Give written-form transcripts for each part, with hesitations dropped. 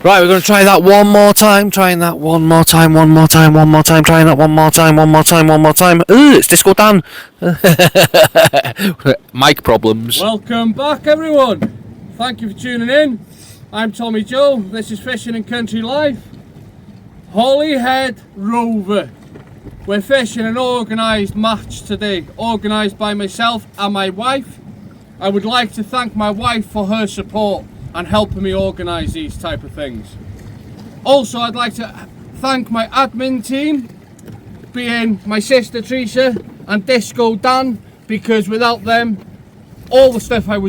Right, we're going to try that one more time, trying that one more time, trying that one more time. Ooh, it's Disco Dan. Mic problems. Welcome back, everyone. Thank you for tuning in. I'm Tommy Joe. This is Fishing and Country Life. Holyhead Rover. We're fishing an organised match today, organised by myself and my wife. I would like to thank my wife for her support and helping me organise these type of things. Also, I'd like to thank my admin team, being my sister Teresa and Disco Dan, because without them, all the stuff I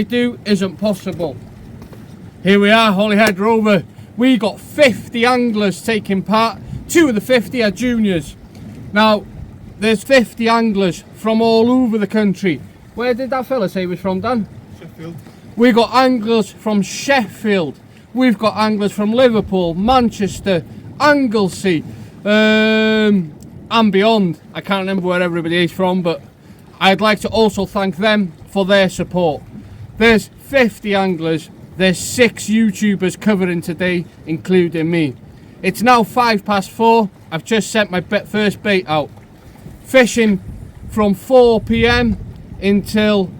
do isn't possible. Here we are, Holyhead Rover. We got 50 anglers taking part. 2 of the 50 are juniors. Now, there's 50 anglers from all over the country. Where did that fella say he was from, Dan? Sheffield. We got anglers from Sheffield, we've got anglers from Liverpool, Manchester, Anglesey, and beyond. I can't remember where everybody is from, but I'd like to also thank them for their support. There's 50 anglers, there's 6 YouTubers covering today, including me. It's now 4:05. I've just sent my first bait out. Fishing from 4 PM until,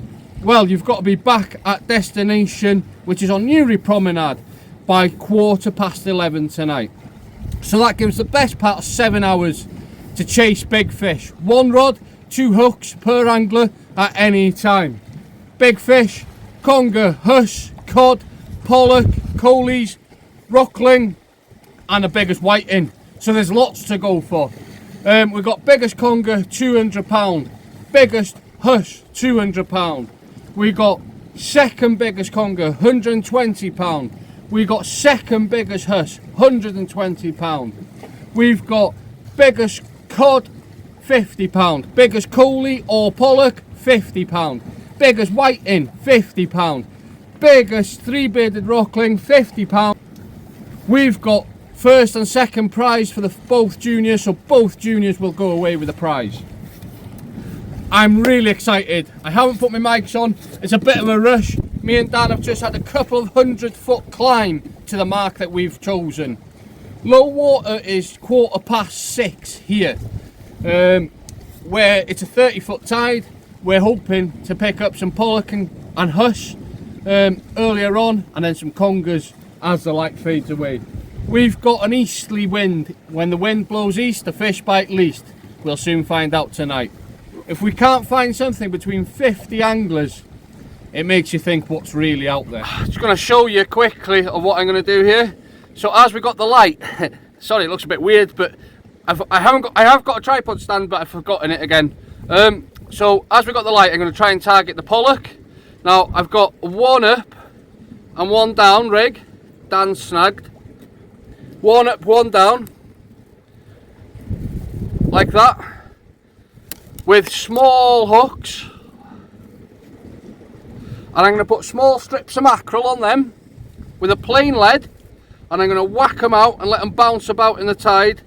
well, you've got to be back at destination, which is on Newry Promenade, by 11:15 tonight. So that gives the best part of 7 hours to chase big fish. 1 rod, 2 hooks per angler at any time. Big fish, conger, huss, cod, pollock, coalies, rockling, and the biggest whiting. So there's lots to go for. We've got biggest conger, £200. Biggest huss, £200. We got second biggest conger, £120. We got second biggest huss, £120. We've got biggest cod, £50. Biggest coalie or pollock, £50. Biggest whiting, £50. Biggest 3-bearded rockling, £50. We've got first and second prize for both juniors, so both juniors will go away with a prize. I'm really excited. I haven't put my mics on. It's a bit of a rush. Me and Dan have just had a couple of 100-foot climb to the mark that we've chosen. Low water is 6:15 here, where it's a 30-foot tide. We're hoping to pick up some pollock and huss earlier on, and then some congers as the light fades away. We've got an easterly wind. When the wind blows east, the fish bite least. We'll soon find out tonight. If we can't find something between 50 anglers, it makes you think what's really out there. Just going to show you quickly of what I'm going to do here. So as we got the light, sorry it looks a bit weird, but I have got a tripod stand, but I've forgotten it again. So as we got the light, I'm going to try and target the pollock. Now I've got 1 up and 1 down rig. Dan snagged. 1 up, 1 down, like that, with small hooks, and I'm going to put small strips of mackerel on them with a plain lead, and I'm going to whack them out and let them bounce about in the tide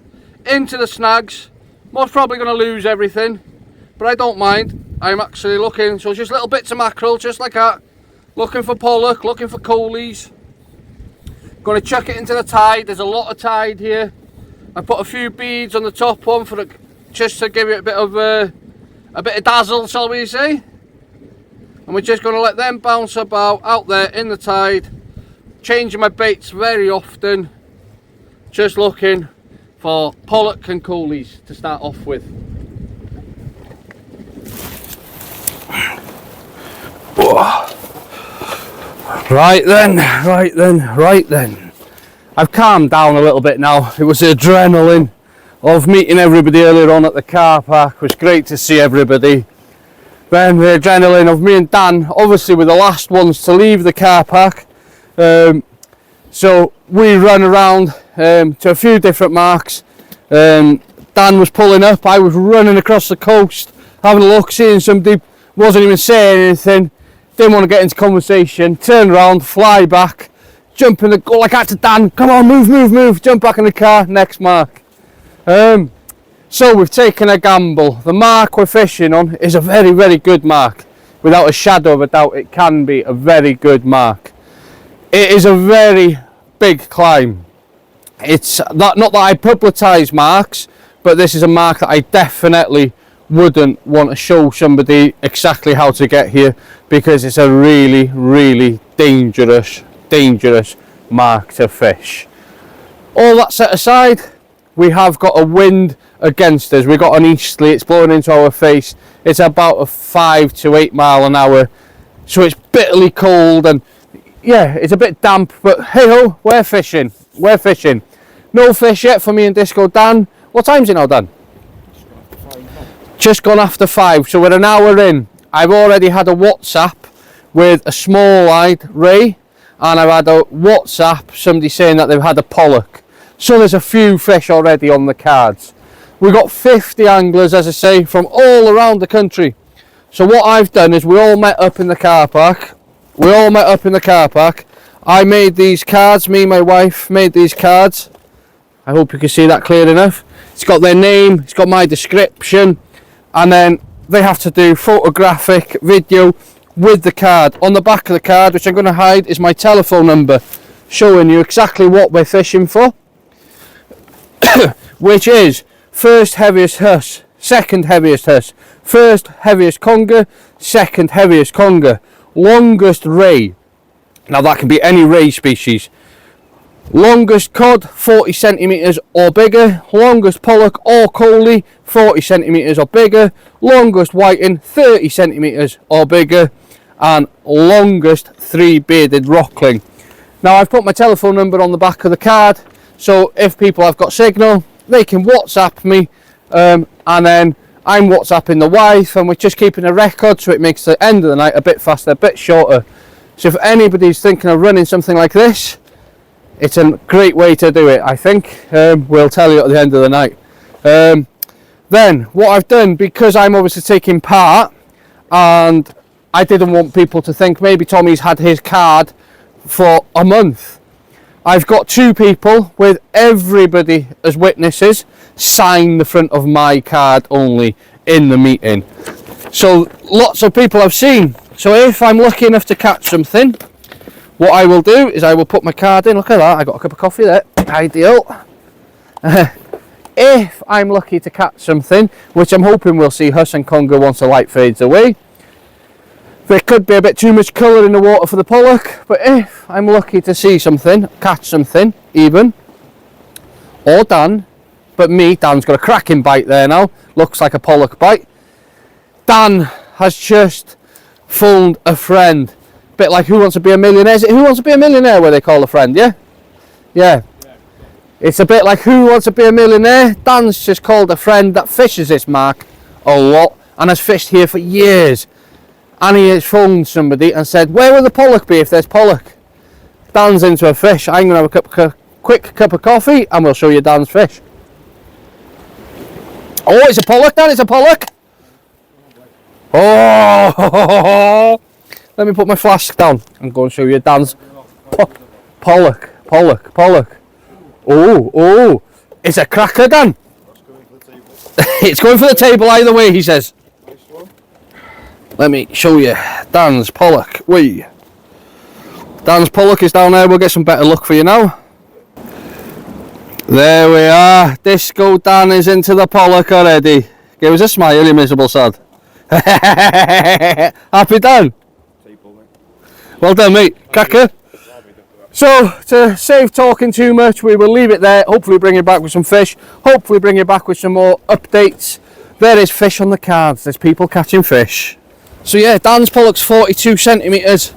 into the snags. Most probably going to lose everything, but I don't mind. I'm actually looking, so just little bits of mackerel, just like that, looking for pollock, looking for coalies. Going to chuck it into the tide. There's a lot of tide here. I put a few beads on the top one just to give it a bit of dazzle, shall we say. And we're just going to let them bounce about out there in the tide. Changing my baits very often. Just looking for pollock and coalies to start off with. Right then. I've calmed down a little bit now. It was the adrenaline of meeting everybody earlier on at the car park. It was great to see everybody. Then the adrenaline of me and Dan, obviously we're the last ones to leave the car park. So we ran around to a few different marks. Dan was pulling up, I was running across the coast, having a look, seeing somebody, wasn't even saying anything. Didn't want to get into conversation, turn around, fly back, jump in the, go like that to Dan, come on, move, jump back in the car, next mark. So we've taken a gamble. The mark we're fishing on is a very, very good mark. Without a shadow of a doubt, it can be a very good mark. It is a very big climb. It's not that I publicise marks, but this is a mark that I definitely wouldn't want to show somebody exactly how to get here, because it's a really dangerous mark to fish. All that set aside, we have got a wind against us. We've got an easterly, it's blowing into our face. It's about a 5 to 8 mile an hour, so it's bitterly cold, and yeah, it's a bit damp, but hey ho, we're fishing. No fish yet for me and Disco Dan. What time's it now, Dan? Just gone after 5, so we're an hour in. I've already had a WhatsApp with a small-eyed ray, and I've had a WhatsApp, somebody saying that they've had a pollock. So there's a few fish already on the cards. We've got 50 anglers, as I say, from all around the country. So what I've done is we all met up in the car park. I made these cards, me and my wife made these cards. I hope you can see that clear enough. It's got their name, it's got my description, and then they have to do photographic video with the card. On the back of the card, which I'm going to hide, is my telephone number, showing you exactly what we're fishing for. Which is first heaviest huss, second heaviest huss, first heaviest conger, second heaviest conger, longest ray. Now that can be any ray species. Longest cod, 40 centimetres or bigger. Longest pollock or coley, 40 centimetres or bigger. Longest whiting, 30 centimetres or bigger. And longest three-bearded rockling. Now I've put my telephone number on the back of the card, so if people have got signal, they can WhatsApp me, and then I'm WhatsApping the wife, and we're just keeping a record, so it makes the end of the night a bit faster, a bit shorter. So if anybody's thinking of running something like this, it's a great way to do it, I think. We'll tell you at the end of the night. Then what I've done, because I'm obviously taking part, and I didn't want people to think maybe Tommy's had his card for a month, I've got 2 people with everybody as witnesses sign the front of my card only in the meeting. So lots of people have seen. So if I'm lucky enough to catch something, what I will do is I will put my card in. Look at that, I got a cup of coffee there, ideal. If I'm lucky to catch something, which I'm hoping we'll see huss and conger once the light fades away. There could be a bit too much colour in the water for the pollock, but if I'm lucky to see something, catch something even, or Dan, but me, Dan's got a cracking bite there now, looks like a pollock bite. Dan has just phoned a friend, bit like Who Wants to Be a Millionaire. Is it Who Wants to Be a Millionaire where they call a friend, yeah? Yeah. It's a bit like Who Wants to Be a Millionaire. Dan's just called a friend that fishes this mark a lot and has fished here for years. And he has phoned somebody and said, where will the pollock be if there's pollock? Dan's into a fish. I'm going to have a quick cup of coffee and we'll show you Dan's fish. Oh, it's a pollock, Dan, it's a pollock. Oh, let me put my flask down and go and show you Dan's pollock. Oh, it's a cracker, Dan. It's going for the table either way, he says. Let me show you Dan's pollock. Dan's pollock is down there. We'll get some better luck for you now. There we are. Disco Dan is into the pollock already. Give us a smile, you miserable sod. Happy, Dan? Well done, mate. Cracker. So, to save talking too much, we will leave it there. Hopefully bring you back with some fish. Hopefully bring you back with some more updates. There is fish on the cards. There's people catching fish. So yeah, Dan's pollock's 42 centimetres,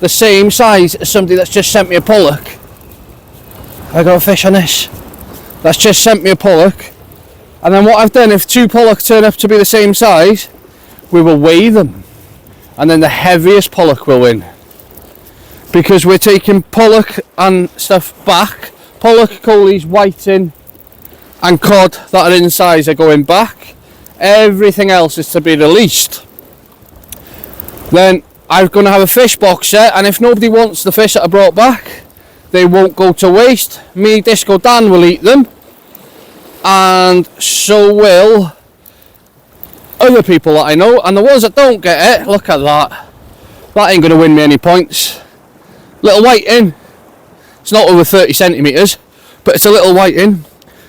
the same size as somebody that's just sent me a pollock. I got a fish on this. That's just sent me a pollock. And then what I've done, if 2 pollock turn up to be the same size, we will weigh them. And then the heaviest pollock will win. Because we're taking pollock and stuff back. Pollock, coleys, whiting and cod that are in size are going back. Everything else is to be released. Then I'm going to have a fish box set, and if nobody wants the fish that I brought back, they won't go to waste. Me, Disco Dan will eat them, and so will other people that I know. And the ones that don't get it, look at that. That ain't going to win me any points. Little whiting. It's not over 30 centimetres, but it's a little whiting.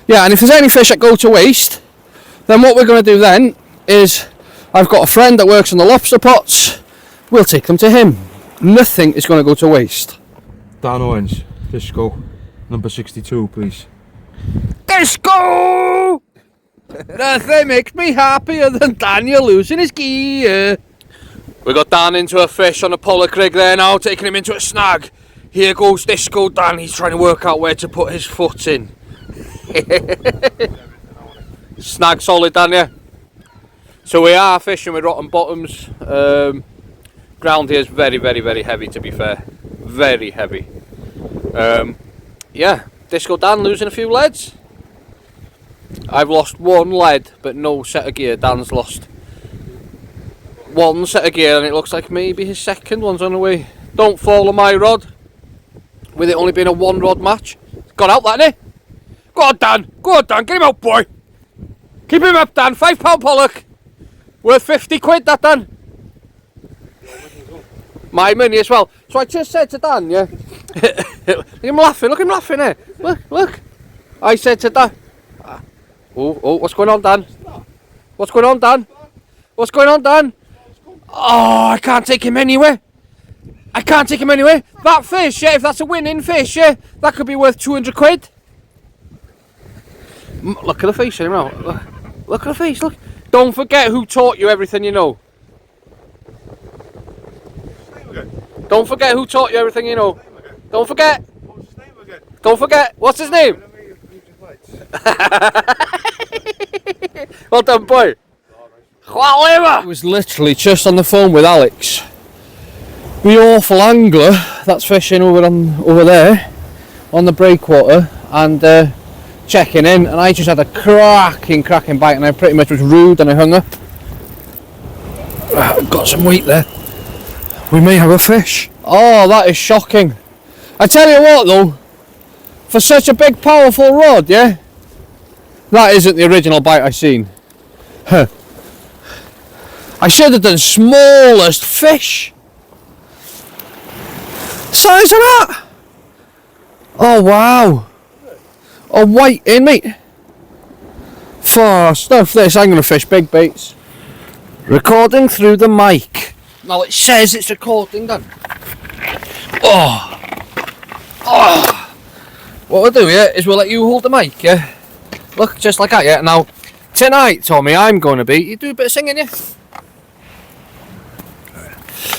Yeah, and if there's any fish that go to waste, then what we're going to do then is, I've got a friend that works on the lobster pots, we'll take them to him. Nothing is going to go to waste. Dan Owens, Disco, number 62, please. Disco! Nothing makes me happier than Daniel losing his gear. We got Dan into a fish on a pollock rig there now, taking him into a snag. Here goes Disco Dan, he's trying to work out where to put his foot in. Snag solid, Dan, yeah? So we are fishing with rotten bottoms. Ground here is very, very, very heavy, to be fair. Very heavy. Yeah, Disco Dan losing a few leads. I've lost one lead, but no set of gear. Dan's lost one set of gear, and it looks like maybe his second one's on the way. Don't fall on my rod, with it only being a one rod match. Got out that, innit? Go on, Dan. Go on, Dan. Get him out, boy. Keep him up, Dan. £5 pollock. Worth 50 quid, that, Dan. My money as well. So I just said to Dan, yeah. Look at him laughing. Look at him laughing there. Look, look. I said to Dan. Oh, what's going on, Dan? What's going on, Dan? What's going on, Dan? Oh, I can't take him anywhere. I can't take him anywhere. That fish, yeah, if that's a winning fish, yeah, that could be worth 200 quid. Look at the face of him now. Look at the face, look. Don't forget who taught you everything you know. Don't forget who taught you everything you know. Don't forget. Don't forget. What's his name? Well done, boy. I was literally just on the phone with Alex, the awful angler that's fishing over there on the breakwater, and checking in, and I just had a cracking bite, and I pretty much was rude and I hung up. Got some weight there. We may have a fish. Oh, that is shocking. I tell you what though, for such a big powerful rod, yeah, that isn't the original bite I seen. Huh. I should have done smallest fish. Size of that. Oh wow. A white in, mate. For stuff this, I'm going to fish big baits. Recording through the mic. Now it says it's recording, then. Oh. What we'll do, yeah, is we'll let you hold the mic, yeah. Look, just like that, yeah. Now, tonight, Tommy, I'm going to be... You do a bit of singing, yeah?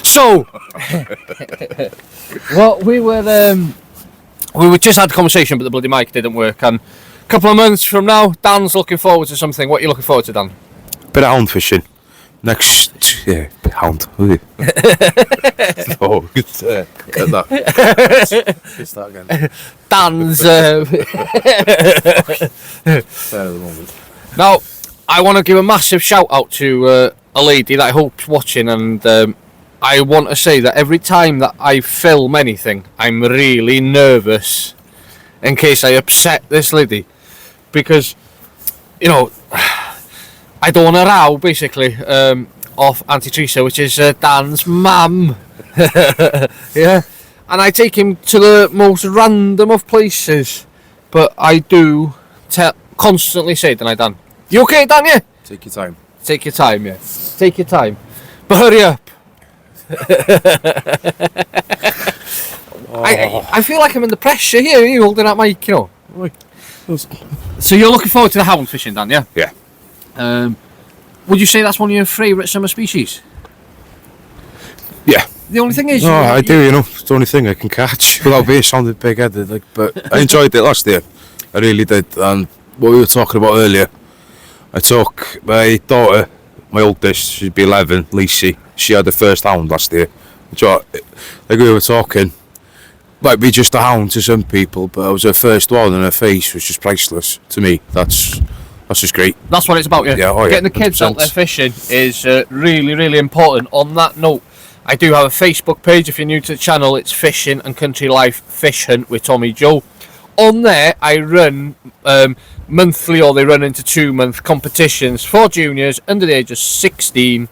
So... well, we just had a conversation, but the bloody mic didn't work, and a couple of months from now, Dan's looking forward to something. What are you looking forward to, Dan? Bit of hound fishing. Next, yeah, hound. Oh, good. Get that. Just that again. Dan's. Fair at the moment. Now, I want to give a massive shout out to a lady that I hope's watching, and I want to say that every time that I film anything, I'm really nervous in case I upset this lady, because, you know, I don't want to row, basically, off Auntie Teresa, which is Dan's mum. Yeah, and I take him to the most random of places, but I do constantly say, don't I, Dan? You okay, Dan, yeah? Take your time. Take your time, yeah. Take your time. But hurry up. I feel like I'm in the pressure here, you holding that mic, you know. So you're looking forward to the hound fishing, Dan, yeah? Yeah. Would you say that's one of your favourite summer species? Yeah. The only thing is... No, I do, you know. It's the only thing I can catch without being sounding big-headed. Like, but I enjoyed it last year. I really did. And what we were talking about earlier, I took my daughter, my oldest, she'd be 11, Lacey. She had the first hound last year. So, like we were talking, might be just a hound to some people, but it was her first one, and her face was just priceless to me. That's just great. That's what it's about, yeah. Yeah, Getting the kids 100%. out there fishing is really, really important. On that note, I do have a Facebook page. If you're new to the channel, it's Fishing and Country Life Fish Hunt with Tommy Joe. On there, I run monthly, or they run into 2-month competitions for juniors under the age of 16,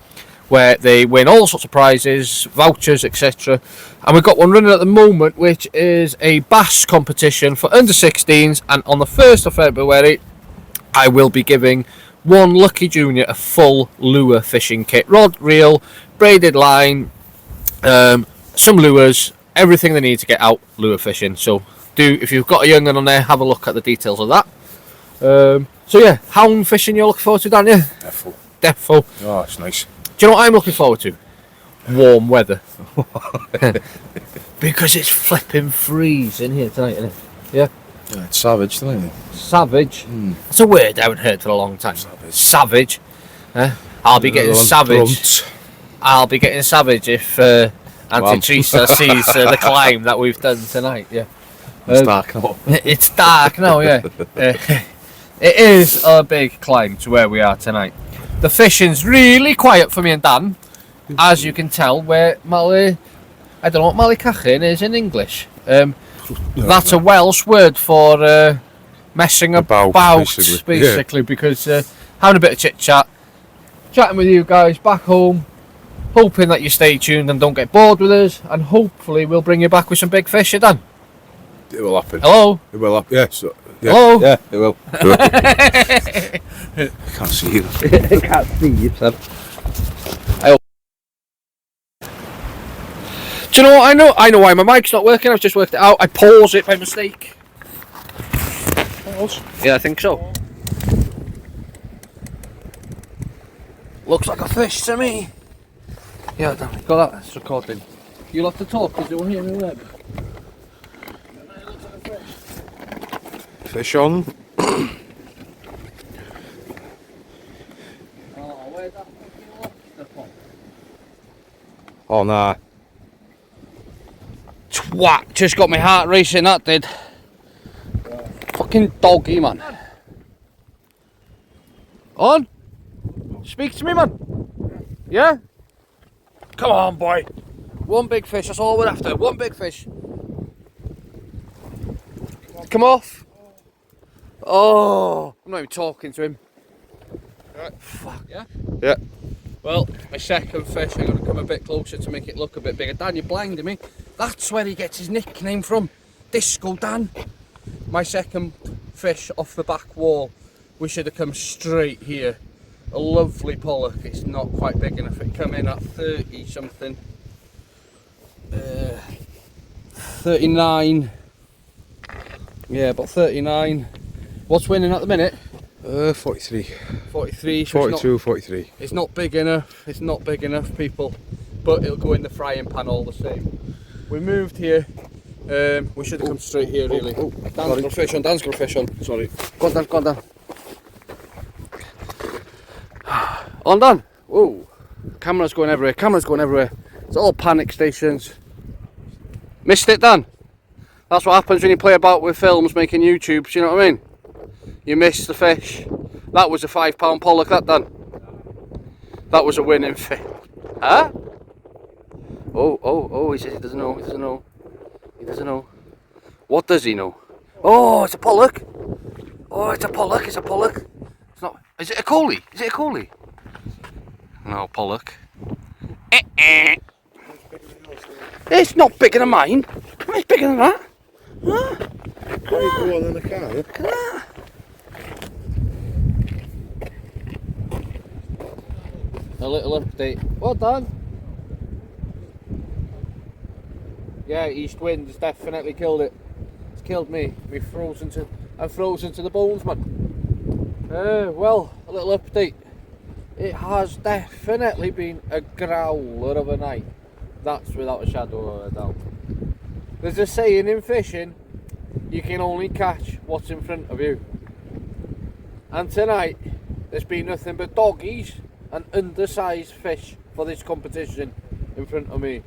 where they win all sorts of prizes, vouchers, etc. And we've got one running at the moment, which is a bass competition for under 16s. And on the 1st of February, I will be giving one lucky junior a full lure fishing kit: rod, reel, braided line, some lures, everything they need to get out lure fishing. So if you've got a young one on there, have a look at the details of that. So yeah, hound fishing you're looking forward to, don't you? Defo. Oh, it's nice. Do you know what I'm looking forward to? Warm weather. Because it's flipping freezing here tonight, isn't it? Yeah. Yeah, it's savage, isn't it? Savage. That's a word I haven't heard for a long time. Savage. I'll be getting savage. I'll be getting savage if Auntie Teresa sees the climb that we've done tonight. Yeah. It's dark now. It's dark now, yeah. It is a big climb to where we are tonight. The fishing's really quiet for me and Dan, as you can tell. Where I don't know what Mallycachin is in English. That's a Welsh word for messing about basically, because having a bit of chit chat, chatting with you guys back home, hoping that you stay tuned and don't get bored with us, and hopefully we'll bring you back with some big fish, Dan. It will happen. Hello? It will happen, yes. Yeah. Hello? Yeah, it will. I can't see you. I can't see you, son. Do you know what I know why my mic's not working. I've just worked it out. I paused it by mistake. Pause? Yeah, I think so. Looks like a fish to me. Yeah, damn it. Got that. It's recording. You'll have to talk because they won't hear me web. Fish on. Oh, nah. Twat! Just got my heart racing, that did. Fucking doggy, man. On? Speak to me, man. Yeah? Come on, boy. One big fish, that's all we're after. One big fish. Come off. Oh, I'm not even talking to him. Right. Fuck. Yeah? Yeah. Well, my second fish, I'm going to come a bit closer to make it look a bit bigger. Dan, you're blinding me. That's where he gets his nickname from. Disco Dan. My second fish off the back wall. We should have come straight here. A lovely pollock. It's not quite big enough. It come in at 30 something. 39. Yeah, about 39. What's winning at the minute? 43. 43. So 42, 43. It's not big enough. It's not big enough, people. But it'll go in the frying pan all the same. We moved here. We should have come straight here, really. Dan's got a fish on. Dan's got a fish on. Sorry. Go on, Dan, go on, Dan. On, Dan. Whoa. Camera's going everywhere. Camera's going everywhere. It's all panic stations. Missed it, Dan? That's what happens when you play about with films, making YouTubes, you know what I mean? You miss the fish. That was a £5 pollock, that, Dan. That was a winning fish. Huh? Oh, he says he doesn't know, he doesn't know. He doesn't know. What does he know? Oh, it's a pollock. Oh, it's a pollock, it's a pollock. It's not, is it a collie? Is it a collie? No, pollock. It's not bigger than mine. It's bigger than that. Huh? Go on in the car, yeah? Look at that. A little update. Well done. Yeah, east wind has definitely killed it. It's killed me. I'm frozen to the bones, man. Well, a little update. It has definitely been a growler of a night. That's without a shadow of a doubt. There's a saying in fishing, you can only catch what's in front of you. And tonight, there's been nothing but doggies and undersized fish for this competition in front of me.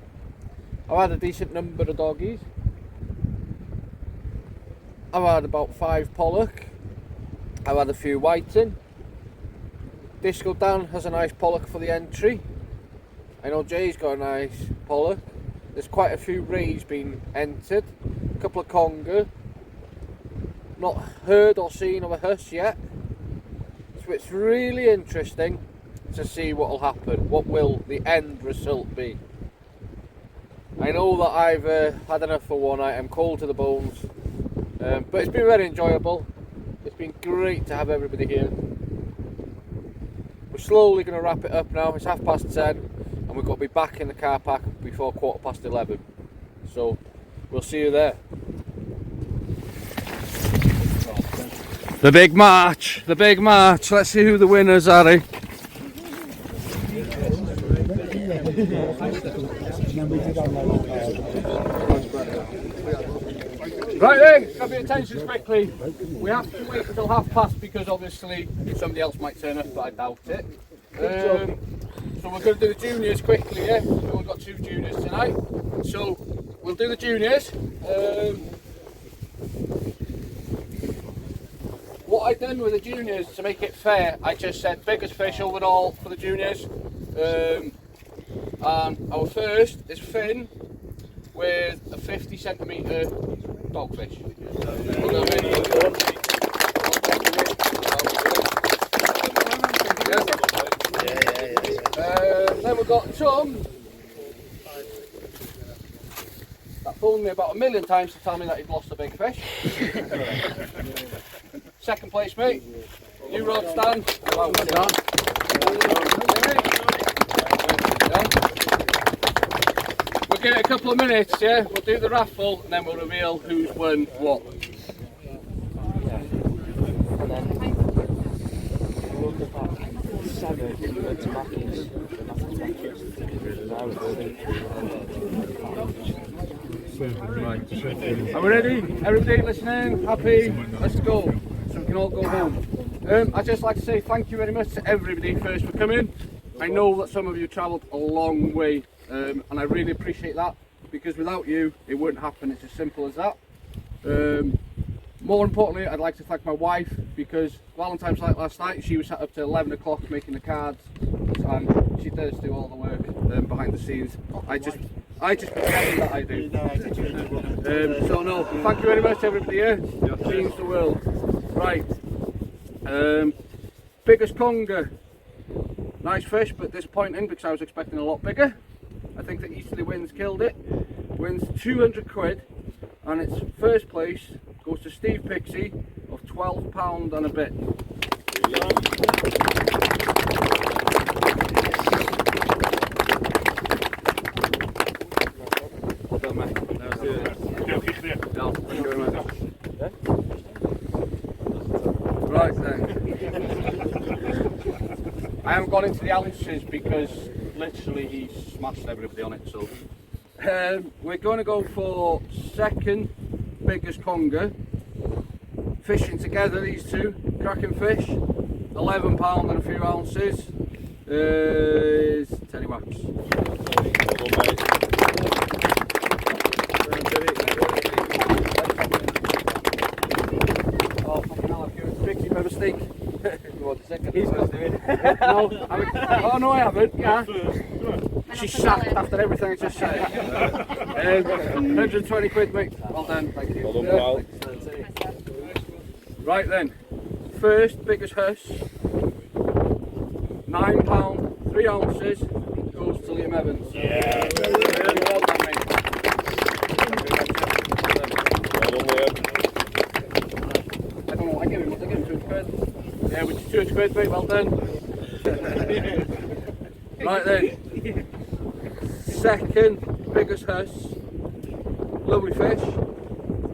I've had a decent number of doggies. I've had about 5 pollock. I've had a few whiting. Disco Dan has a nice pollock for the entry. I know Jay's got a nice pollock. There's quite a few rays being entered. A couple of conger. Not heard or seen of a huss yet. So it's really interesting. to see what will happen. What will the end result be? I know that I've had enough for one night. I'm cold to the bones, but it's been very enjoyable. It's been great to have everybody here. We're slowly going to wrap it up now. It's 10:30 and we've got to be back in the car park before 11:15. So we'll see you there. The big march, the big march. Let's see who the winners are. Eh? Right then, grab your attention quickly. We have to wait until 30:30 because obviously somebody else might turn up, but I doubt it. So we're going to do the juniors quickly, yeah? We've only got 2 juniors tonight. So we'll do the juniors. What I done with the juniors to make it fair, I just said biggest fish overall for the juniors. And our first is Finn with a 50cm dogfish. Then we've got Tom. That phoned me about 1,000,000 times to tell me that he'd lost a big fish. Second place, mate. New rod stand. Wow, we'll give it a couple of minutes, yeah? We'll do the raffle and then we'll reveal who's won what. Are we ready? Everybody listening? Happy? Let's go. So we can all go home. I'd just like to say thank you very much to everybody first for coming. I know that some of you travelled a long way and I really appreciate that because without you it wouldn't happen. It's as simple as that. More importantly, I'd like to thank my wife because Valentine's night last night she was sat up till 11 o'clock making the cards and she does do all the work behind the scenes. I just pretend that I do. So no, thank you very much everybody here. It means the world. Right. Biggest conger. Nice fish but disappointing because I was expecting a lot bigger. I think the easterly winds killed it. Wins 200 quid and its first place goes to Steve Pixie of £12 and a bit. Well done, mate. No, thank you very much. Right then. I haven't gone into the ounces because literally he smashed everybody on it. So we're going to go for second biggest conger. Fishing together, these two cracking fish. £11 and a few ounces. Is Teddy Wax. Oh fucking hell! I've given Pixie by mistake. He's got to do it. Oh no, I haven't. Yeah. She's sacked after everything I just said. 120 quid, mate. Well done, thank you. Well done, pal. Right then, first biggest huss, £9, 3 ounces, goes to Liam Evans. Yeah. Well done, mate. I don't know what I give him. What I give him? 200 quid. Yeah, which is 200 quid, mate. Well done. Right then. Second biggest huss, lovely fish,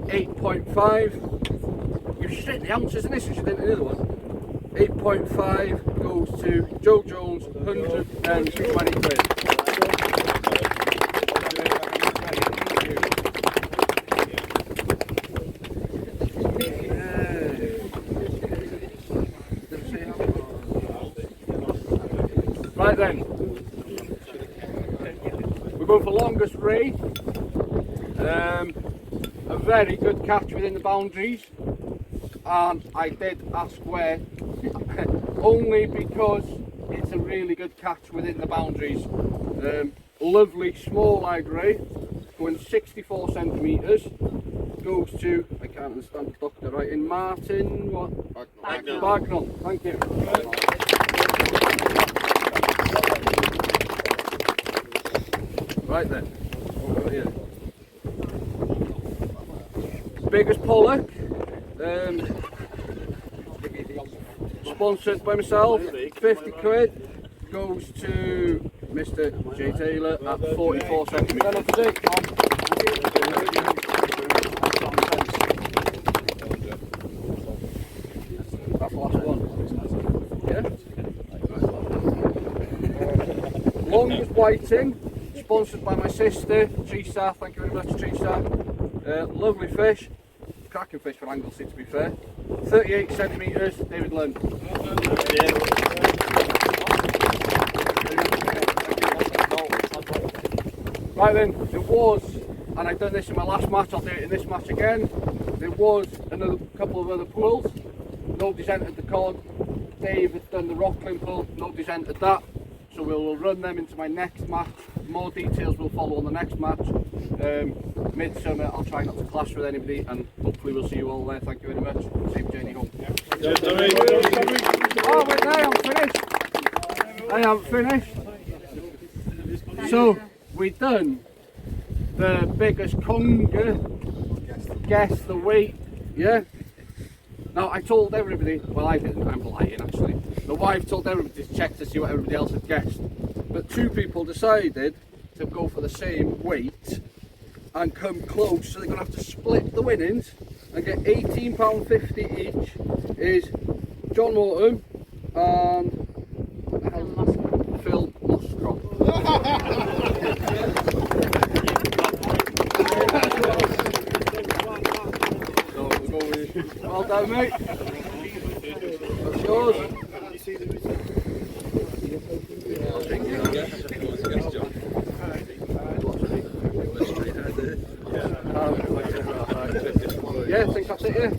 8.5. You should hit the ounces in this, you should hit the other one. 8.5 goes to Joe Jones, 120 quid. Right then. We're going for longest ray. A very good catch within the boundaries, and I did ask where only because it's a really good catch within the boundaries. Lovely small-eyed ray going 64 centimetres, goes to, I can't understand the doctor writing, Martin what? Bagnall. Thank you. Right then, what have we got here? Biggest pollock, sponsored by myself, 50 quid, goes to Mr. J Taylor at 44 centimetres. That's the last one. Yeah? Longest whiting, sponsored by my sister, Teresa. Thank you very much, Teresa. Lovely fish, cracking fish for Anglesey to be fair. 38 centimetres, David Lund. Right then, there was, and I've done this in my last match, I'll do it in this match again. There was another couple of other pools. Nobody's entered the cod. Dave has done the Rockland pool, nobody's entered that. So we'll run them into my next match. More details will follow on the next match. Midsummer, I'll try not to clash with anybody, and hopefully we'll see you all there. Thank you very much. Safe journey home. Oh, wait, I haven't finished. I haven't finished. So, we've done the biggest conger, guess the weight, yeah? Now, I told everybody, well, I didn't, I'm lying actually. The wife told everybody to check to see what everybody else had guessed. But two people decided to go for the same weight and come close, so they're going to have to split the winnings and get £18.50 each. Is John Morton and Phil Mostrop. So we'll go with, well done mate, that's yours. Yeah, I think that's it, yeah.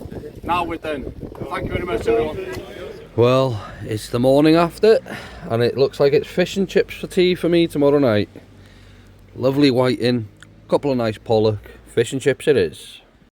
Now we're done. Thank you very much, everyone. Well, it's the morning after, and it looks like it's fish and chips for tea for me tomorrow night. Lovely whiting, couple of nice pollock, fish and chips it is.